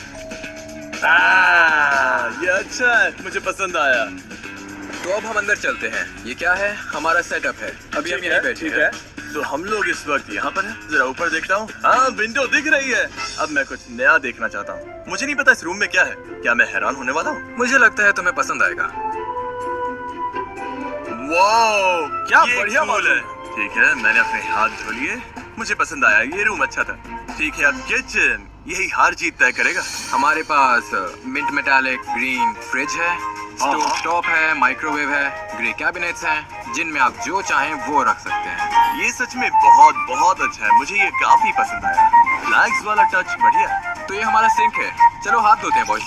ये अच्छा है, मुझे पसंद आया। तो अब हम अंदर चलते हैं। ये क्या है? हमारा सेटअप है। अभी हम यहीं बैठे ठीक हैं। है। तो हम लोग इस वक्त यहाँ पर हैं। जरा ऊपर देखता हूँ। हाँ, विंडो दिख रही है। अब मैं कुछ नया देखना चाहता हूँ। मुझे नहीं पता इस रूम में क्या है। क्या मैं हैरान होने वाला हूँ? मुझे लगता है तुम्हें पसंद आएगा। वाओ, क्या ये बढ़िया cool मॉल है। ठीक है, मैंने अपने हाथ धो लिए। मुझे पसंद आया, ये रूम अच्छा था। ठीक है, अब किचन, यही हार जीत तय करेगा। हमारे पास मिंट मेटालिक ग्रीन फ्रिज है, स्टोव टॉप है, माइक्रोवेव है, ग्रे कैबिनेट्स हैं जिनमें आप जो चाहें वो रख सकते हैं। ये सच में बहुत बहुत अच्छा है। मुझे ये काफी पसंद आया। फ्लैग्स वाला टच बढ़िया है। तो ये हमारा सिंक है। चलो हाथ धोते हैं बॉयज।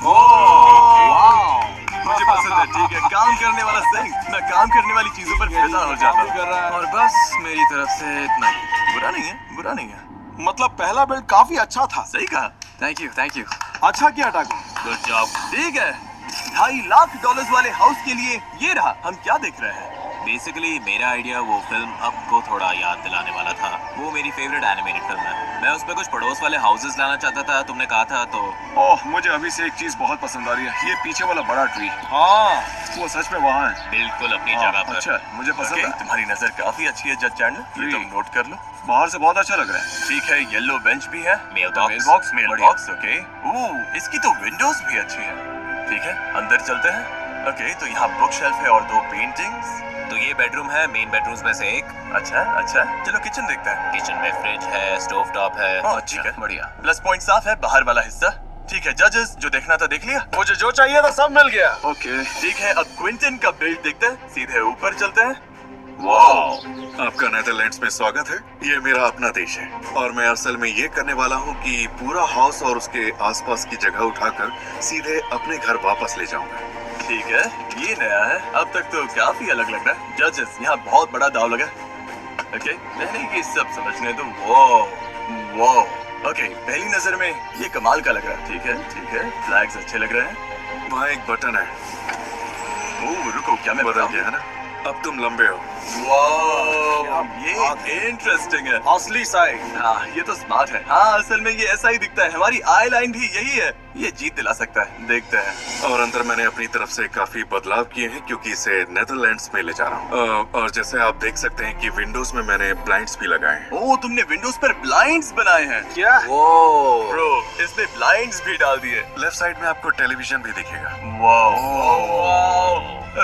वाह, मुझे पसंद है। ठीक है, काम करने वाला सिंक। मैं काम करने वाली चीजों पर फिदा हो जाता हूँ। और बस मेरी तरफ से इतना ही। बुरा नहीं है, बुरा नहीं है। मतलब पहला बिल्ड काफी अच्छा था। सही कहा। Thank you thank you. अच्छा किया टाको। Good job. ठीक है, $2.5 लाख वाले हाउस के लिए ये रहा। हम क्या देख रहे हैं? बेसिकली मेरा आइडिया वो फिल्म अप को थोड़ा याद दिलाने वाला था। वो मेरी फेवरेट एनिमेटेड फिल्म है। मैं उसमें कुछ पड़ोस वाले हाउसेस लाना चाहता था, तुमने कहा था तो। ओह, मुझे अभी से एक चीज बहुत पसंद आ रही है। ये पीछे वाला बड़ा ट्री। हाँ, वो सच में वहाँ है। बिल्कुल अपनी जगह पर। अच्छा, मुझे पसंद Okay, है। तुम्हारी नजर काफी अच्छी है जज चैंडलर। ये तुम नोट कर लो। बाहर से बहुत अच्छा लग रहा है। ठीक है, येलो बेंच भी है। Mail mail box. Box. Okay. इसकी तो विंडोज भी अच्छी है। ठीक है, अंदर चलते हैं। ओके, तो यहाँ बुक शेल्फ है और 2 पेंटिंग्स। तो ये बेडरूम है, मेन बेडरूम्स में से एक। अच्छा अच्छा, चलो किचन देखते हैं। किचन में फ्रिज है, स्टोव टॉप है। ठीक है, बढ़िया। प्लस पॉइंट साफ है, बाहर वाला हिस्सा। ठीक है जजेस, जो देखना था देख लिया। मुझे जो चाहिए था सब मिल गया। ओके ठीक है, अब क्विंटन का बिल्ड देखते हैं। सीधे ऊपर चलते हैं। वाह, आपका नेदरलैंड्स में स्वागत है। ये मेरा अपना देश है और मैं असल में ये करने वाला हूँ कि पूरा हाउस और उसके आसपास की जगह उठाकर सीधे अपने घर वापस ले जाऊंगा। ठीक है, ये नया है। अब तक तो काफी अलग लग रहा है। जजेस, यहाँ बहुत बड़ा दाव लगा। ओके, पहले ये सब समझने दो। वो ओके, पहली नजर में ये कमाल का लग रहा है। ठीक है, फ्लैग्स अच्छे लग रहे हैं। वहाँ एक बटन है। ओह रुको, क्या मैं बदल बताऊं? गया है ना? अब तुम लंबे हो। वाह, ये इंटरेस्टिंग है। असली साइड। हाँ, ये तो स्मार्ट है। हाँ, असल में ये ऐसा ही दिखता है। हमारी आई लाइन भी यही है। ये जीत दिला सकता है। देखते हैं। और अंदर मैंने अपनी तरफ से काफी बदलाव किए हैं क्योंकि इसे नेदरलैंड्स में ले जा रहा हूँ। और जैसे आप देख सकते हैं कि विंडोज में मैंने ब्लाइंड्स भी लगाए हैं। ओह, तुमने विंडोज पर ब्लाइंड्स बनाए हैं? क्या? ब्रो, इसमें ब्लाइंड्स भी डाल दिए। लेफ्ट साइड में आपको टेलीविजन भी दिखेगा। वाह,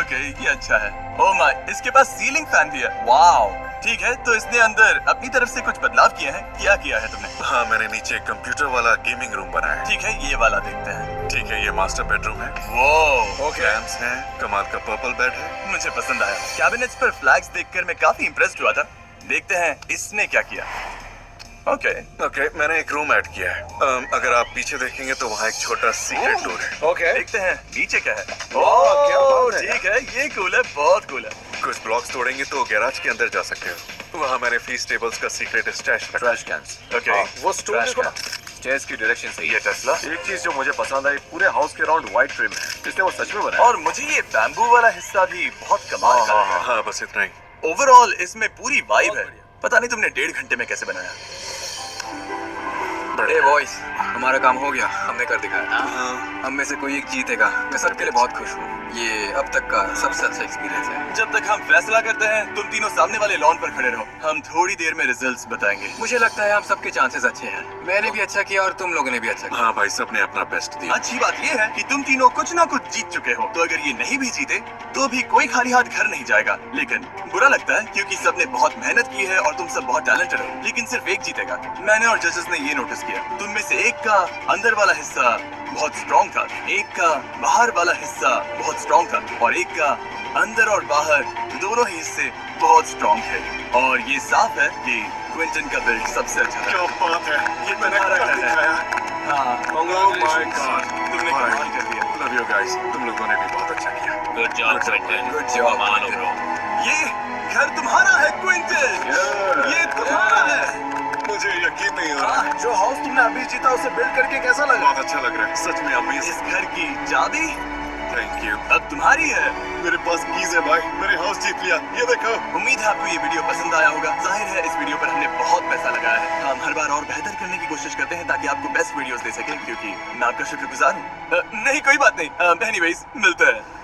ओके, ये अच्छा है। ओह माय, इसके पास सीलिंग फैन भी है। वाह, ठीक है, तो इसने अंदर अपनी तरफ से कुछ बदलाव किए हैं। क्या किया है तुमने? हाँ, मैंने नीचे कंप्यूटर वाला गेमिंग रूम बनाया है। ठीक है, ये वाला देखते हैं। ठीक है, ये मास्टर बेडरूम है। वो लैम्प्स हैं, कमाल का पर्पल बेड है। मुझे पसंद आया। कैबिनेट्स पर फ्लैग्स देखकर मैं काफी इम्प्रेस्ड हुआ था। देखते हैं इसने क्या किया। ओके, मैंने एक रूम ऐड किया है। अगर आप पीछे देखेंगे तो वहाँ एक छोटा सीक्रेट डोर है। देखते हैं नीचे क्या है। क्या बात है। ठीक है, ये कूल है, बहुत कूल है। कुछ ब्लॉक्स तोड़ेंगे तो गैराज के अंदर जा सकते हो। वहाँ मैंने फीस टेबल्स का सीक्रेट स्टैश रखा। Trash cans. ओके, वो स्टोर trash देखो ना। can। स्टेयर्स की डायरेक्शन सही ये है। टेस्ला। एक चीज जो मुझे पसंद आई, पूरे हाउस के राउंड व्हाइट ट्रिम है, इसलिए वो सच में बना है। और मुझे ये बैम्बू वाला हिस्सा भी बहुत कमाल का लगा। हाँ, बस इतना ही। ओवरऑल इसमें पूरी वाइब है। पता नहीं तुमने 1.5 घंटे में कैसे बनाया। ए बॉयज, हमारा काम हो गया। हमने कर दिखाया। हम में से कोई एक जीतेगा। मैं सबके लिए बहुत खुश हूँ। ये अब तक का सबसे अच्छा एक्सपीरियंस है। जब तक हम फैसला करते हैं, तुम तीनों सामने वाले लॉन पर खड़े रहो। हम थोड़ी देर में रिजल्ट्स बताएंगे। मुझे लगता है हम सबके चांसेस अच्छे हैं। मैंने भी अच्छा किया और तुम लोगों ने भी अच्छा किया। हाँ भाई, सबने अपना बेस्ट दिया। अच्छी बात ये है कि तुम तीनों कुछ ना कुछ जीत चुके हो। तो अगर ये नहीं भी जीते तो भी कोई खाली हाथ घर नहीं जाएगा। लेकिन बुरा लगता है क्योंकि सबने बहुत मेहनत की है और तुम सब बहुत टैलेंटेड हो। लेकिन सिर्फ एक जीतेगा। मैंने और जजेस ने ये नोटिस किया। तुम में से एक का अंदर वाला हिस्सा बहुत स्ट्रॉन्ग था, एक का बाहर वाला हिस्सा बहुत स्ट्रॉन्ग था और एक का अंदर और बाहर दोनों ही हिस्से बहुत स्ट्रॉन्ग थे। और ये साफ है कि क्विंटन का बिल्ड सबसे अच्छा था। क्या बात है, ये तुम्हारा घर है। हाँ, तुमने कमाल कर दिया। लव यू गाइस, तुम लोगों ने भी बहुत अच्छा किया। Good job Quinton. Good job, मानो Quentin। ब्रो। ये घर तुम्हारा है क्विंटन। ये तुम्हारा है। मुझे यकीन नहीं हो रहा। जो हाउस तुमने अभी जीता उसे बिल्ड करके कैसा लगा? बहुत अच्छा लग रहा है, सच में अमेजिंग। इस घर की चाबी थैंक यू। अब तुम्हारी है। मेरे पास कीज है भाई, मैंने हाउस जीत लिया, ये देखो। उम्मीद है आपको ये वीडियो पसंद आया होगा। जाहिर है इस वीडियो पर हमने बहुत पैसा लगाया है। हम हर बार और बेहतर करने की कोशिश करते हैं ताकि आपको बेस्ट वीडियोस दे सकें, क्योंकि मैं आपका शुक्रगुजार हूँ। नहीं कोई बात नहीं। एनीवेज मिलते हैं।